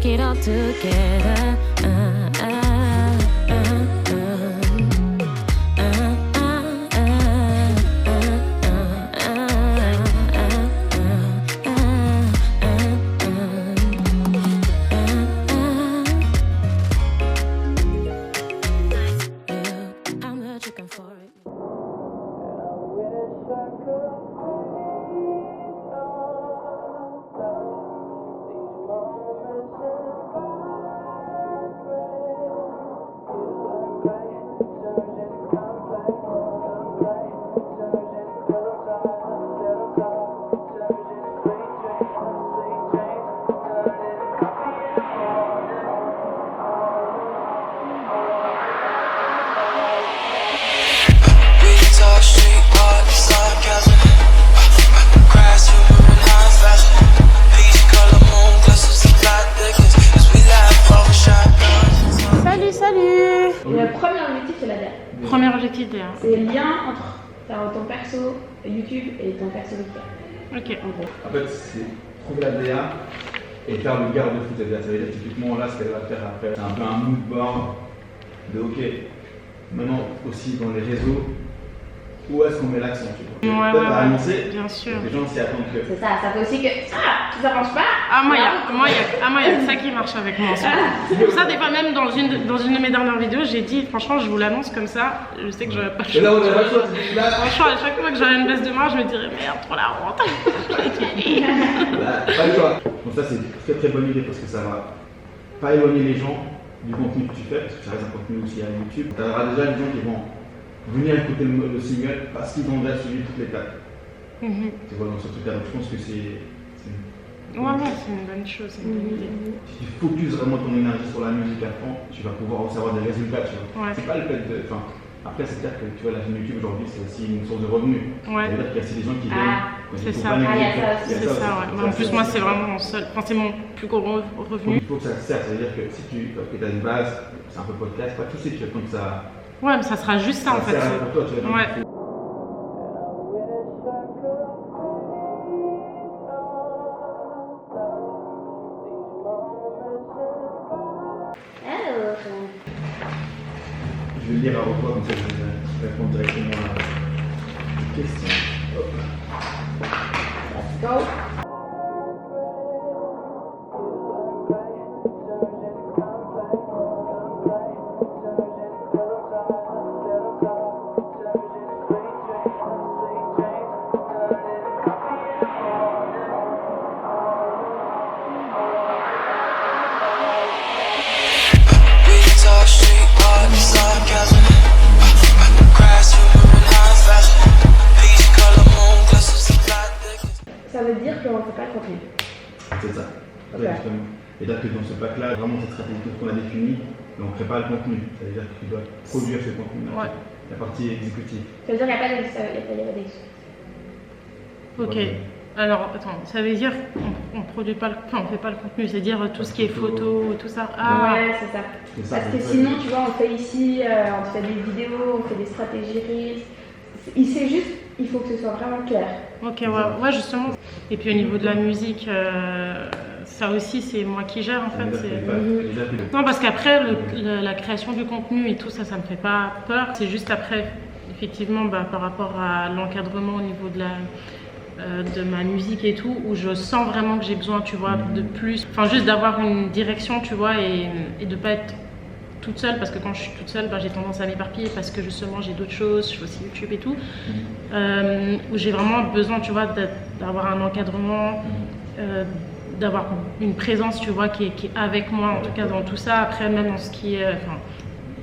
it all together. Premier objectif derrière. C'est le lien entre ton perso YouTube et ton perso Wika. Ok. En gros. En fait, c'est trouver la DA et faire le garde-fou. C'est-à-dire, ça veut dire typiquement là ce qu'elle va faire après. C'est un peu un mood board de ok. Maintenant aussi dans les réseaux, où est-ce qu'on met l'accent, tu vois. Ouais, annoncer, bien sûr. Les gens s'y attendent que. C'est ça fait aussi que ça marche pas. Moi, il y a que ça qui marche avec moi. C'est pour ça, des fois, même dans une de mes dernières vidéos, j'ai dit, franchement, je vous l'annonce comme ça, je sais que j'aurais pas le choix. Et là, on a pas le choix. Franchement, à chaque fois que j'aurais une baisse de marge, je me dirais, merde, trop la honte. Pas le choix. Donc, ça, c'est une très très bonne idée parce que ça va pas éloigner les gens du contenu que tu fais, parce que ça reste un contenu aussi à YouTube. Tu auras déjà des gens qui vont venir écouter le single parce qu'ils ont déjà suivi toutes les étapes. Tu vois, dans ce truc-là, donc je pense que c'est c'est une bonne chose, c'est une bonne idée. Si tu focuses vraiment ton énergie sur la musique à fond, tu vas pouvoir aussi avoir des résultats, tu vois. Ouais. C'est pas le fait de. Enfin, après, c'est clair que tu vois, la chaîne YouTube aujourd'hui, c'est aussi une source de revenus. Ouais. C'est-à-dire qu'il y a aussi des gens qui viennent. C'est ça. C'est ça, ouais. Mais en plus, moi, c'est vraiment mon seul. Enfin, c'est mon plus gros revenu. Il faut que ça sert, c'est-à-dire que si tu as une base, c'est un peu podcast, pas tout de suite, tu vois, comme ça. Ouais, mais ça sera juste ça en fait. Sert pour toi, tu vois. Ouais. Je vais le lire à revoir, comme ça je vais répondre directement à la question. Hop là. Let's go. Ça veut dire qu'on ne fait pas le contenu. C'est ça. Okay. Justement. Et là que dans ce pack-là, vraiment cette stratégie qu'on a définie, on ne crée pas le contenu. C'est-à-dire que tu dois produire ce contenu. Ouais. La partie exécutive. Ça veut dire qu'il n'y a pas d'excuse. Ok. Ouais. Alors, attends, ça veut dire qu'on produit pas on fait pas le contenu, c'est-à-dire tout ce qui est photo, tout ça. Ah. Ouais, c'est ça. Parce que sinon, tu vois, on fait ici, on fait des vidéos, on fait des stratégies Reels. C'est juste, il faut que ce soit vraiment clair. Ok, ouais, justement. Et puis au niveau de la musique, ça aussi, c'est moi qui gère en fait. Non, parce qu'après, la création du contenu et tout ça, ça me fait pas peur. C'est juste après, effectivement, par rapport à l'encadrement au niveau de ma musique et tout, où je sens vraiment que j'ai besoin, tu vois, de plus. Enfin, juste d'avoir une direction, tu vois, et de pas être toute seule, parce que quand je suis toute seule, j'ai tendance à m'éparpiller parce que justement j'ai d'autres choses, je fais aussi YouTube et tout, où j'ai vraiment besoin, tu vois, d'avoir un encadrement, d'avoir une présence, tu vois, qui est avec moi, en tout cas dans tout ça. Après, même dans ce qui est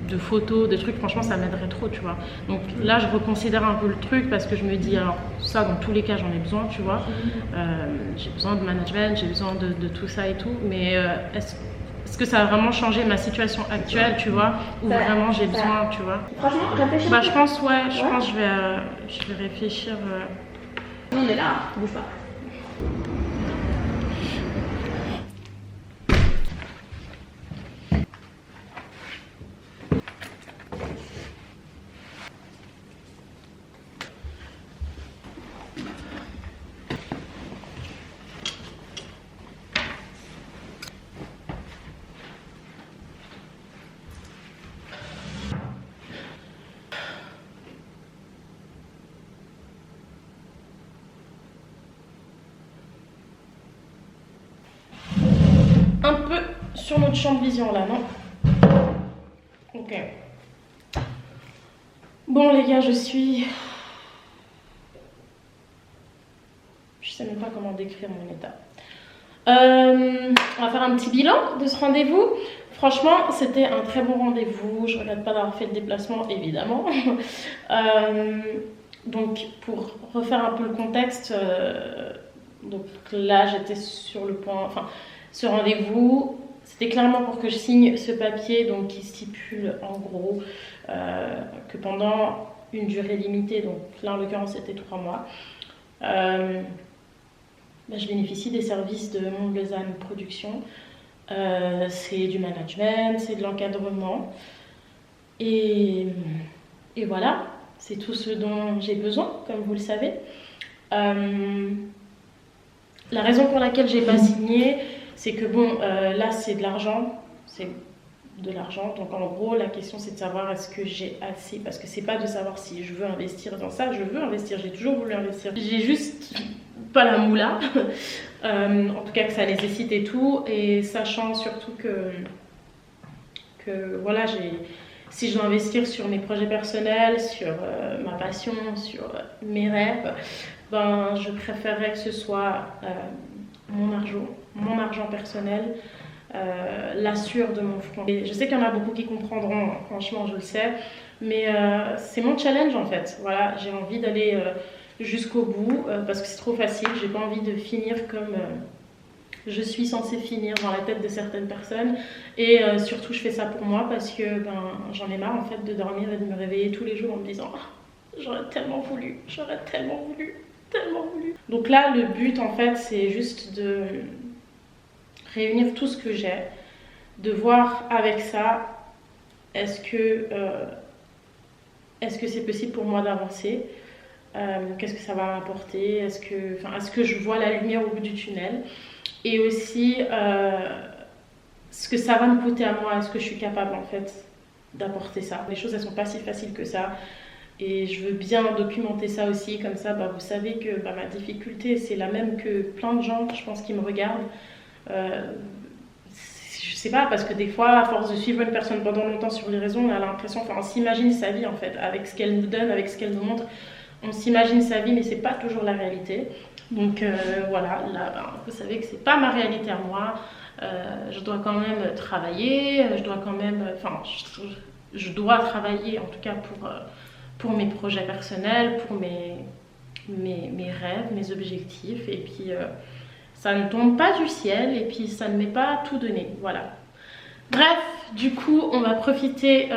de photos, des trucs, franchement, ça m'aiderait trop, tu vois. Donc là, je reconsidère un peu le truc parce que je me dis, alors ça, dans tous les cas, j'en ai besoin, tu vois. J'ai besoin de management, j'ai besoin de tout ça et tout, mais est-ce que ça a vraiment changé ma situation actuelle, tu vois, ou vraiment j'ai besoin, tu vois. Franchement, réfléchis. Je pense, je pense que je vais réfléchir. Nous, on est là, bouge pas. sur notre champ de vision là, non? Ok. Bon les gars, je sais même pas comment décrire mon état. On va faire un petit bilan de ce rendez-vous. Franchement, c'était un très bon rendez-vous. Je ne regrette pas d'avoir fait le déplacement, évidemment. Donc, pour refaire un peu le contexte, donc là, j'étais sur le point... Enfin, ce rendez-vous, c'était clairement pour que je signe ce papier donc, qui stipule en gros que pendant une durée limitée, donc là en l'occurrence c'était 3 mois, je bénéficie des services de Monde Lausanne Production. C'est du management, c'est de l'encadrement. Et voilà, c'est tout ce dont j'ai besoin, comme vous le savez. La raison pour laquelle j'ai pas signé, c'est que bon, là c'est de l'argent, donc en gros la question c'est de savoir est-ce que j'ai assez, parce que c'est pas de savoir si je veux investir dans ça, je veux investir, j'ai toujours voulu investir, j'ai juste pas la moula, en tout cas que ça nécessite et tout, et sachant surtout que voilà, si je dois investir sur mes projets personnels, sur ma passion, sur mes rêves, ben je préférerais que ce soit mon argent personnel, l'assure de mon front. Et je sais qu'il y en a beaucoup qui comprendront, franchement je le sais, mais c'est mon challenge en fait. Voilà, j'ai envie d'aller jusqu'au bout parce que c'est trop facile, j'ai pas envie de finir comme je suis censée finir dans la tête de certaines personnes, et surtout je fais ça pour moi parce que j'en ai marre en fait de dormir et de me réveiller tous les jours en me disant j'aurais tellement voulu. Donc là le but en fait c'est juste de réunir tout ce que j'ai, de voir avec ça est-ce que c'est possible pour moi d'avancer, qu'est-ce que ça va m'apporter, est-ce que je vois la lumière au bout du tunnel, et aussi ce que ça va me coûter à moi, est-ce que je suis capable en fait d'apporter ça. Les choses elles sont pas si faciles que ça, et je veux bien documenter ça aussi, comme ça vous savez que ma difficulté c'est la même que plein de gens je pense qui me regardent. Je sais pas, parce que des fois à force de suivre une personne pendant longtemps sur les réseaux, on a l'impression, on s'imagine sa vie en fait avec ce qu'elle nous donne, avec ce qu'elle nous montre, on s'imagine sa vie mais c'est pas toujours la réalité. Donc voilà, là vous savez que c'est pas ma réalité à moi. Je dois quand même travailler, je dois travailler en tout cas pour mes projets personnels, pour mes rêves, mes objectifs, et puis ça ne tombe pas du ciel, et puis ça ne m'est pas tout donné, voilà. Bref, du coup, on va profiter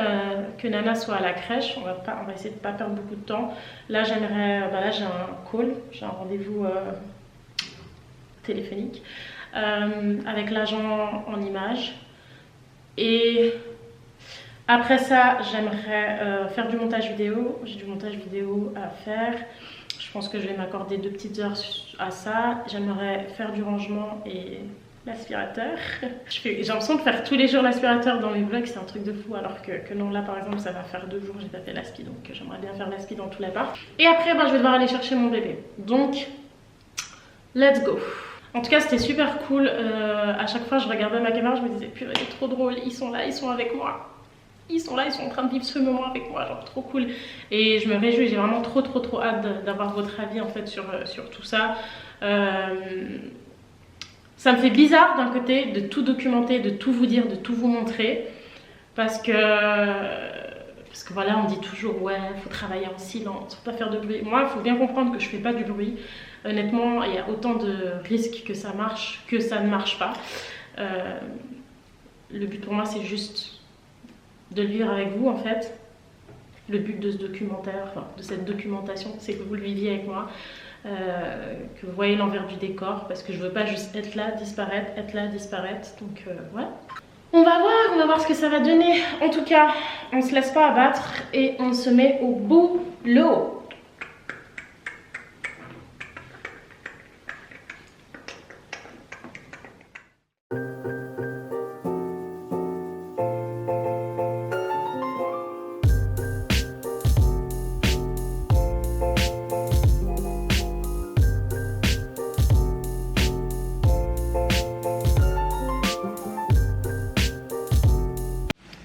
que Nana soit à la crèche. On va essayer de ne pas perdre beaucoup de temps. Là, j'ai un call, j'ai un rendez-vous téléphonique avec l'agent en images. Et après ça, j'aimerais faire du montage vidéo. J'ai du montage vidéo à faire. Je pense que je vais m'accorder 2 petites heures à ça. J'aimerais faire du rangement et l'aspirateur. J'ai l'impression de faire tous les jours l'aspirateur dans mes vlogs, c'est un truc de fou, alors que non, là par exemple ça va faire 2 jours que j'ai pas fait l'aspi, donc j'aimerais bien faire l'aspi dans tout l'appart. Et après je vais devoir aller chercher mon bébé, donc let's go. En tout cas c'était super cool, à chaque fois je regardais ma caméra, je me disais purée, c'est trop drôle, ils sont là, ils sont avec moi. Ils sont là, ils sont en train de vivre ce moment avec moi, genre trop cool. Et je me réjouis, j'ai vraiment trop hâte d'avoir votre avis en fait sur tout ça. Ça me fait bizarre d'un côté de tout documenter, de tout vous dire, de tout vous montrer. Parce que voilà, on dit toujours ouais, il faut travailler en silence, faut pas faire de bruit. Moi, il faut bien comprendre que je fais pas du bruit. Honnêtement, il y a autant de risques que ça marche, que ça ne marche pas. Le but pour moi, c'est juste de le vivre avec vous en fait. Le but de ce documentaire, de cette documentation, c'est que vous le viviez avec moi. Que vous voyez l'envers du décor, parce que je veux pas juste être là, disparaître, donc ouais. On va voir ce que ça va donner. En tout cas, on se laisse pas abattre et on se met au boulot.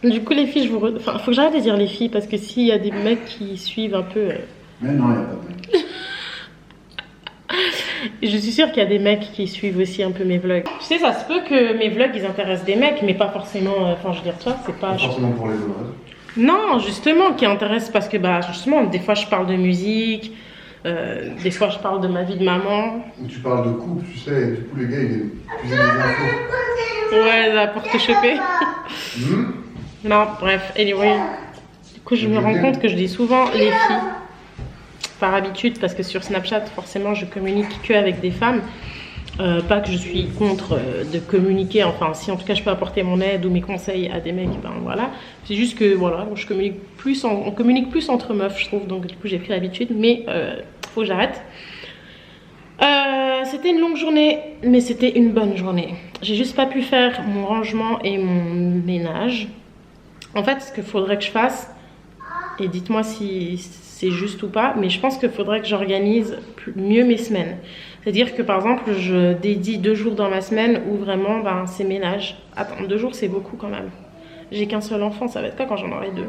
Du coup, les filles, enfin, faut que j'arrête de dire les filles parce que s'il y a des mecs qui suivent un peu. Mais non, il n'y a pas de mec. Je suis sûre qu'il y a des mecs qui suivent aussi un peu mes vlogs. Tu sais, ça se peut que mes vlogs ils intéressent des mecs, mais pas forcément. Enfin, je veux dire, toi, c'est pas. Pas forcément pour les vlogs. Non, justement, qui intéresse parce que, bah, justement, des fois je parle de musique, des fois je parle de ma vie de maman. Ou tu parles de couple, tu sais, et du coup, les gars, ils aiment des infos. Ouais, là, pour te choper. Non, bref, anyway. Du coup, je me rends compte que je dis souvent les filles, par habitude, parce que sur Snapchat, forcément, je communique que avec des femmes. Pas que je suis contre de communiquer, enfin si en tout cas je peux apporter mon aide ou mes conseils à des mecs, ben voilà. C'est juste que voilà, je communique plus, on communique plus entre meufs je trouve, donc du coup j'ai pris l'habitude, mais faut que j'arrête. C'était une longue journée, mais c'était une bonne journée. J'ai juste pas pu faire mon rangement et mon ménage. En fait, ce qu'il faudrait que je fasse, et dites-moi si c'est juste ou pas, mais je pense qu'il faudrait que j'organise mieux mes semaines. C'est-à-dire que par exemple, je dédie 2 jours dans ma semaine où vraiment ben, c'est ménage. Attends, 2 jours c'est beaucoup quand même. J'ai qu'un seul enfant, ça va être quoi quand j'en aurai 2?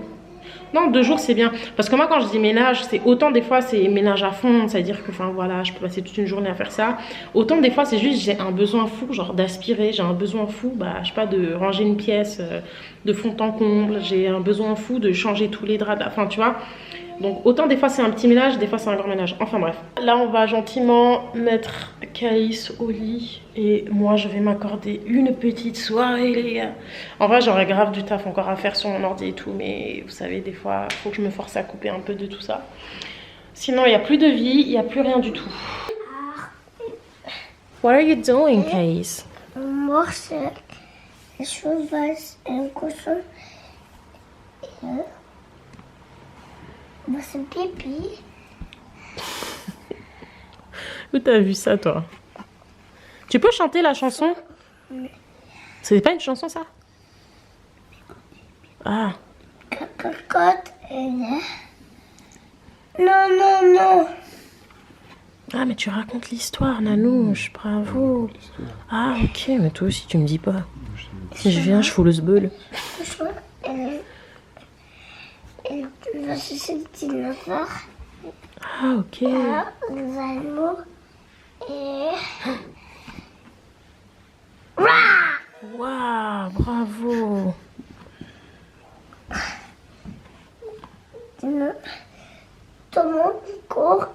Non, 2 jours c'est bien. Parce que moi quand je dis ménage, c'est autant des fois c'est ménage à fond, c'est-à-dire que enfin voilà, je peux passer toute une journée à faire ça. Autant des fois c'est juste j'ai un besoin fou, genre d'aspirer, j'ai un besoin fou, bah je sais pas, de ranger une pièce de fond en comble, j'ai un besoin fou de changer tous les draps, enfin tu vois. Donc autant des fois c'est un petit ménage, des fois c'est un grand ménage. Enfin bref. Là on va gentiment mettre Caïs au lit. Et moi je vais m'accorder une petite soirée les gars. En vrai j'aurais grave du taf encore à faire sur mon ordi et tout. Mais vous savez des fois faut que je me force à couper un peu de tout ça. Sinon il n'y a plus de vie, il n'y a plus rien du tout. What are you doing Caïs? Morse, un cheval, un cochon. C'est pipi. Où t'as vu ça toi? Tu peux chanter la chanson? C'est pas une chanson ça? Ah. Cocotte et non. Ah mais tu racontes l'histoire Nanouche, bravo. Ah ok, mais toi aussi tu me dis pas. Si je viens, je fous le sbeul. Et c'est le dinosaure. Ah ok. Les animaux. Et... Waouh, bravo. Tout le monde court.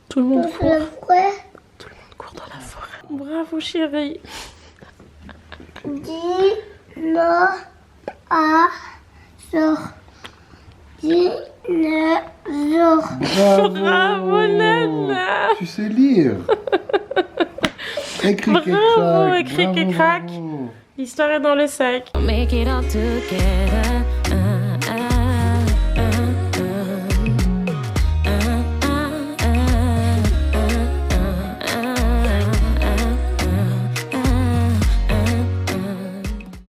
Tout le monde Dans court. la forêt. Tout le monde court dans la forêt. Bravo chérie. Dinosaure. Bravo Nana. Tu sais lire. Écrit Bravo, écrit que craque. L'histoire est dans le sac. Make it all together.